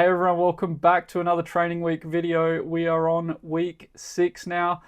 Hey everyone, welcome back to another training week video. We are on week 6 now.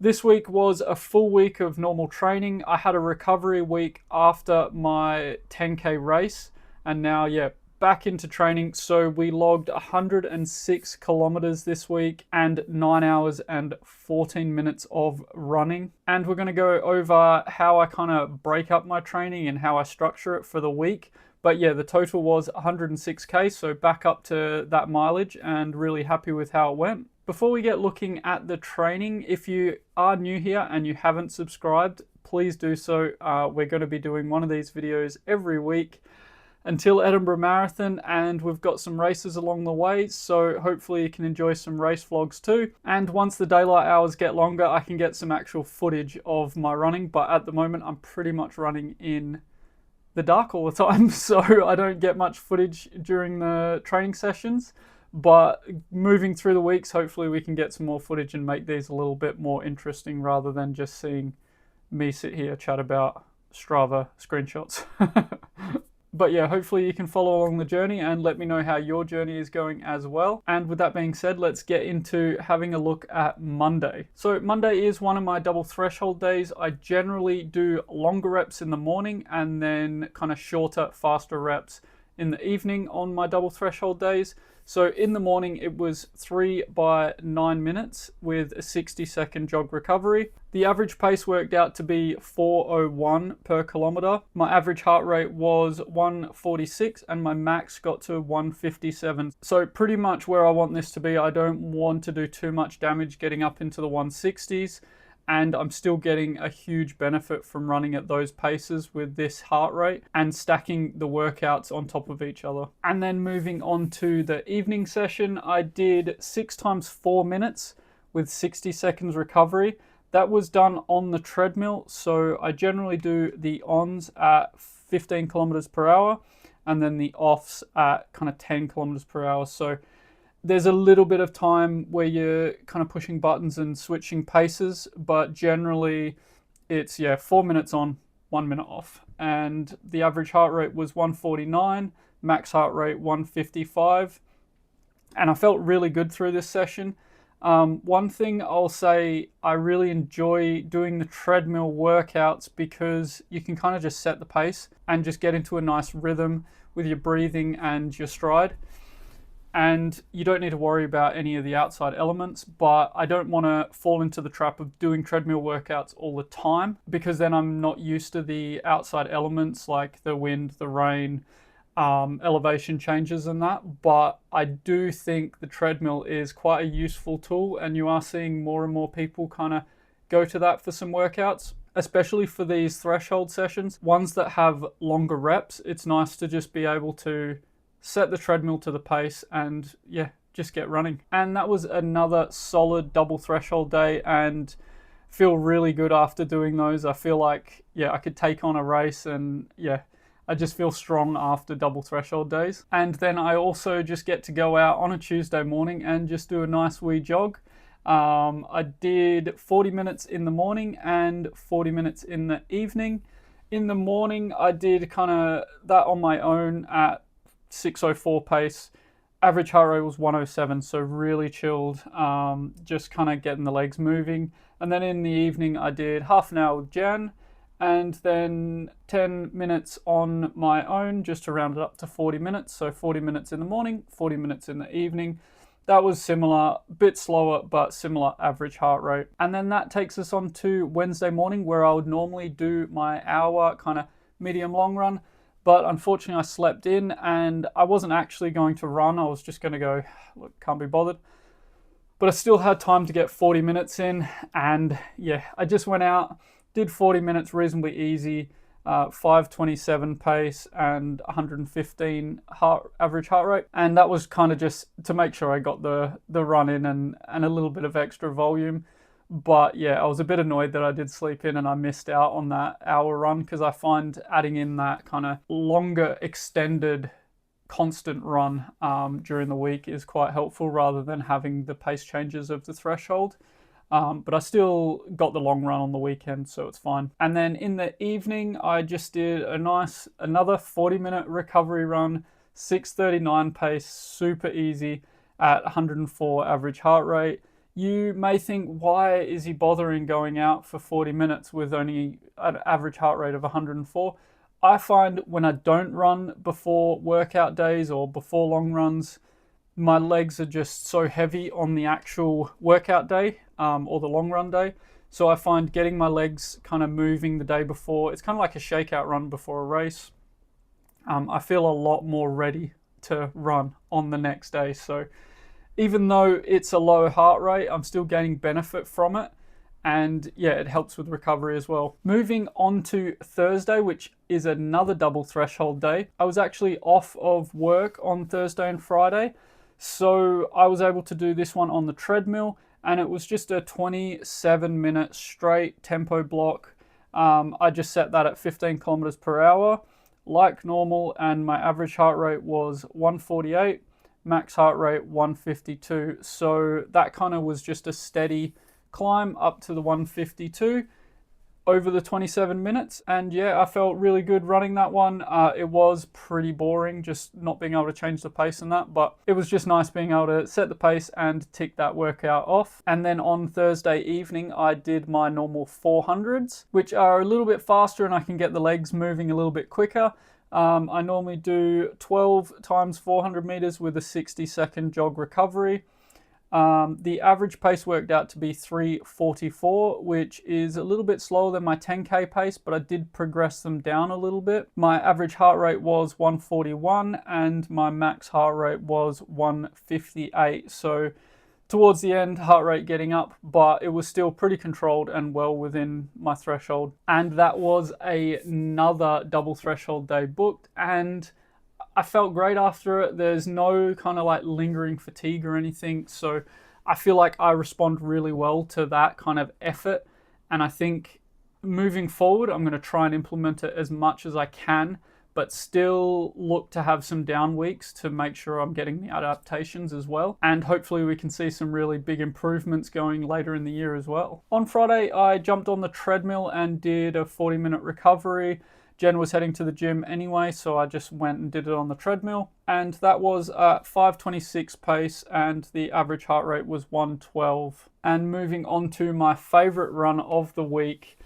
This week was a full week of normal training. I had a recovery week after my 10K race, and now, back into training. So we logged 106 kilometers this week and 9 hours and 14 minutes of running. And we're going to go over how I kind of break up my training and how I structure it for the week. But yeah, the total was 106K, so back up to that mileage and really happy with how it went. Before we get looking at the training, if you are new here and you haven't subscribed, please do so. We're going to be doing one of these videos every week until Edinburgh Marathon, and we've got some races along the way, so hopefully you can enjoy some race vlogs too. And once the daylight hours get longer, I can get some actual footage of my running, but at the moment I'm pretty much running in the dark all the time, so I don't get much footage during the training sessions. But moving through the weeks, hopefully we can get some more footage and make these a little bit more interesting rather than just seeing me sit here chat about Strava screenshots. But yeah, hopefully you can follow along the journey and let me know how your journey is going as well. And with that being said, let's get into having a look at Monday. So Monday is one of my double threshold days. I generally do longer reps in the morning and then kind of shorter, faster reps in the evening on my double threshold days. So in the morning, it was 3 by 9 minutes with a 60-second jog recovery. The average pace worked out to be 4:01 per kilometer. My average heart rate was 146 and my max got to 157. So pretty much where I want this to be. I don't want to do too much damage getting up into the 160s. And I'm still getting a huge benefit from running at those paces with this heart rate and stacking the workouts on top of each other. And then moving on to the evening session, I did 6 times 4 minutes with 60 seconds recovery. That was done on the treadmill. So I generally do the ons at 15 kilometers per hour and then the offs at kind of 10 kilometers per hour. So there's a little bit of time where you're kind of pushing buttons and switching paces, but generally it's 4 minutes on, 1 minute off. And the average heart rate was 149, max heart rate 155. And I felt really good through this session. One thing I'll say, I really enjoy doing the treadmill workouts because you can kind of just set the pace and just get into a nice rhythm with your breathing and your stride. And you don't need to worry about any of the outside elements, but I don't want to fall into the trap of doing treadmill workouts all the time because then I'm not used to the outside elements like the wind, the rain, elevation changes and that. But I do think the treadmill is quite a useful tool, and you are seeing more and more people kind of go to that for some workouts, especially for these threshold sessions, ones that have longer reps. It's nice to just be able to set the treadmill to the pace and just get running. And that was another solid double threshold day and feel really good after doing those. I feel like, I could take on a race and I just feel strong after double threshold days. And then I also just get to go out on a Tuesday morning and just do a nice wee jog. I did 40 minutes in the morning and 40 minutes in the evening. In the morning, I did kind of that on my own at 6:04 pace. Average heart rate was 107, so really chilled, just kind of getting the legs moving. And then in the evening I did half an hour with Jen and then 10 minutes on my own just to round it up to 40 minutes. So 40 minutes in the morning, 40 minutes in the evening. That was similar, bit slower, but similar average heart rate. And then that takes us on to Wednesday morning, where I would normally do my hour kind of medium long run. But unfortunately I slept in and I wasn't actually going to run. I was just going to go, look, can't be bothered. But I still had time to get 40 minutes in. And I just went out, did 40 minutes reasonably easy, 5:27 pace and 115 average heart rate. And that was kind of just to make sure I got the run in and a little bit of extra volume. But I was a bit annoyed that I did sleep in and I missed out on that hour run, because I find adding in that kind of longer, extended, constant run during the week is quite helpful rather than having the pace changes of the threshold. But I still got the long run on the weekend, so it's fine. And then in the evening, I just did another 40-minute recovery run, 6:39 pace, super easy at 104 average heart rate. You may think, why is he bothering going out for 40 minutes with only an average heart rate of 104? I find when I don't run before workout days or before long runs, my legs are just so heavy on the actual workout day or the long run day. So I find getting my legs kind of moving the day before, it's kind of like a shakeout run before a race. I feel a lot more ready to run on the next day. So even though it's a low heart rate, I'm still gaining benefit from it. And yeah, it helps with recovery as well. Moving on to Thursday, which is another double threshold day. I was actually off of work on Thursday and Friday, so I was able to do this one on the treadmill, and it was just a 27-minute straight tempo block. I just set that at 15 kilometers per hour, like normal, and my average heart rate was 148, max heart rate 152. So that kind of was just a steady climb up to the 152 over the 27 minutes. And yeah, I felt really good running that one. It was pretty boring just not being able to change the pace in that, but it was just nice being able to set the pace and tick that workout off. And then on Thursday evening, I did my normal 400s, which are a little bit faster and I can get the legs moving a little bit quicker. I normally do 12 times 400 meters with a 60-second jog recovery. The average pace worked out to be 3:44, which is a little bit slower than my 10K pace, but I did progress them down a little bit. My average heart rate was 141 and my max heart rate was 158. So towards the end, heart rate getting up, but it was still pretty controlled and well within my threshold. And that was another double threshold day booked, and I felt great after it. There's no kind of like lingering fatigue or anything. So I feel like I respond really well to that kind of effort. And I think moving forward, I'm going to try and implement it as much as I can, but still look to have some down weeks to make sure I'm getting the adaptations as well. And hopefully we can see some really big improvements going later in the year as well. On Friday, I jumped on the treadmill and did a 40-minute recovery. Jen was heading to the gym anyway, so I just went and did it on the treadmill. And that was at 5:26 pace, and the average heart rate was 112. And moving on to my favorite run of the week,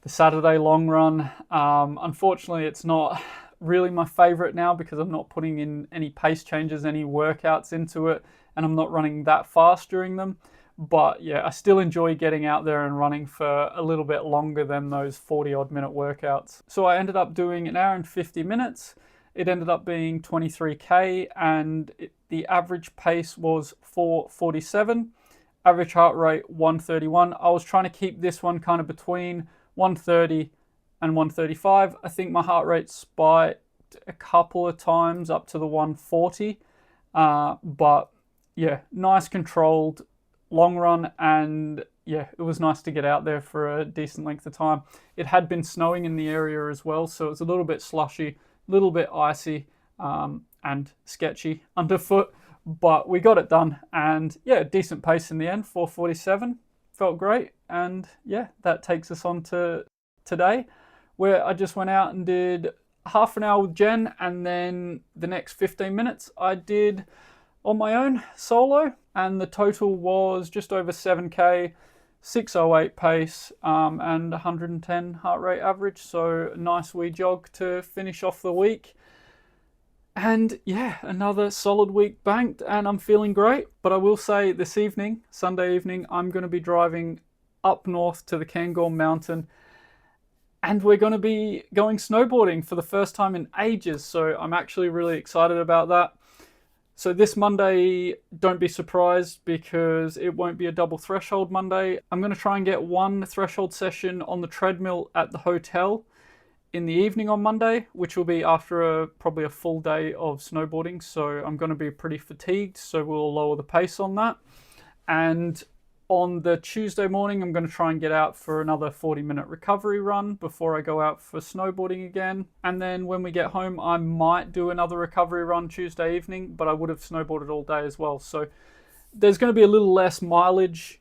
the Saturday long run. Unfortunately, it's not really my favorite now because I'm not putting in any pace changes, any workouts into it, and I'm not running that fast during them. But yeah, I still enjoy getting out there and running for a little bit longer than those 40-odd minute workouts. So I ended up doing an hour and 50 minutes. It ended up being 23K, and the average pace was 4:47. Average heart rate 131. I was trying to keep this one kind of between 130 and 135. I think my heart rate spiked a couple of times up to the 140. But yeah, nice controlled long run, and yeah, it was nice to get out there for a decent length of time. It had been snowing in the area as well, so it was a little bit slushy, a little bit icy, and sketchy underfoot, but we got it done. And yeah, decent pace in the end, 4:47, felt great. And yeah, that takes us on to today, where I just went out and did half an hour with Jen, and then the next 15 minutes I did on my own solo, and the total was just over 7K, 6:08 pace, and 110 heart rate average. So a nice wee jog to finish off the week. And yeah, another solid week banked, and I'm feeling great. But I will say this evening, Sunday evening, I'm going to be driving up north to the Cairngorm Mountain, and we're going to be going snowboarding for the first time in ages. So I'm actually really excited about that. So this Monday, don't be surprised because it won't be a double threshold Monday. I'm going to try and get one threshold session on the treadmill at the hotel in the evening on Monday, which will be after probably a full day of snowboarding. So I'm going to be pretty fatigued, so we'll lower the pace on that. And on the Tuesday morning, I'm going to try and get out for another 40-minute recovery run before I go out for snowboarding again. And then when we get home, I might do another recovery run Tuesday evening, but I would have snowboarded all day as well. So there's going to be a little less mileage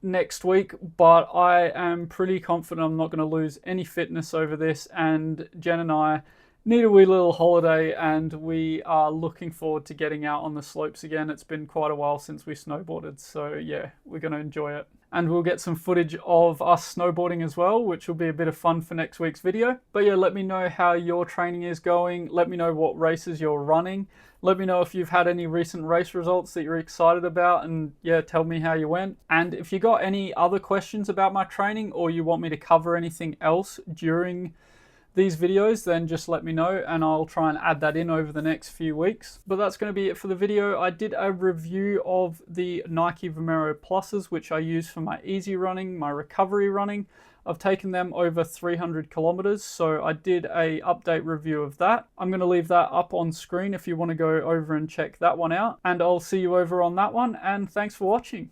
next week, but I am pretty confident I'm not going to lose any fitness over this. And Jen and I need a wee little holiday, and we are looking forward to getting out on the slopes again. It's been quite a while since we snowboarded, so yeah, we're going to enjoy it. And we'll get some footage of us snowboarding as well, which will be a bit of fun for next week's video. But yeah, let me know how your training is going. Let me know what races you're running. Let me know if you've had any recent race results that you're excited about, and yeah, tell me how you went. And if you got any other questions about my training, or you want me to cover anything else during these videos, then just let me know and I'll try and add that in over the next few weeks. But that's going to be it for the video. I did a review of the Nike Vomero Pluses, which I use for my easy running, my recovery running. I've taken them over 300 kilometers, so I did a update review of that. I'm going to leave that up on screen if you want to go over and check that one out, and I'll see you over on that one, and thanks for watching.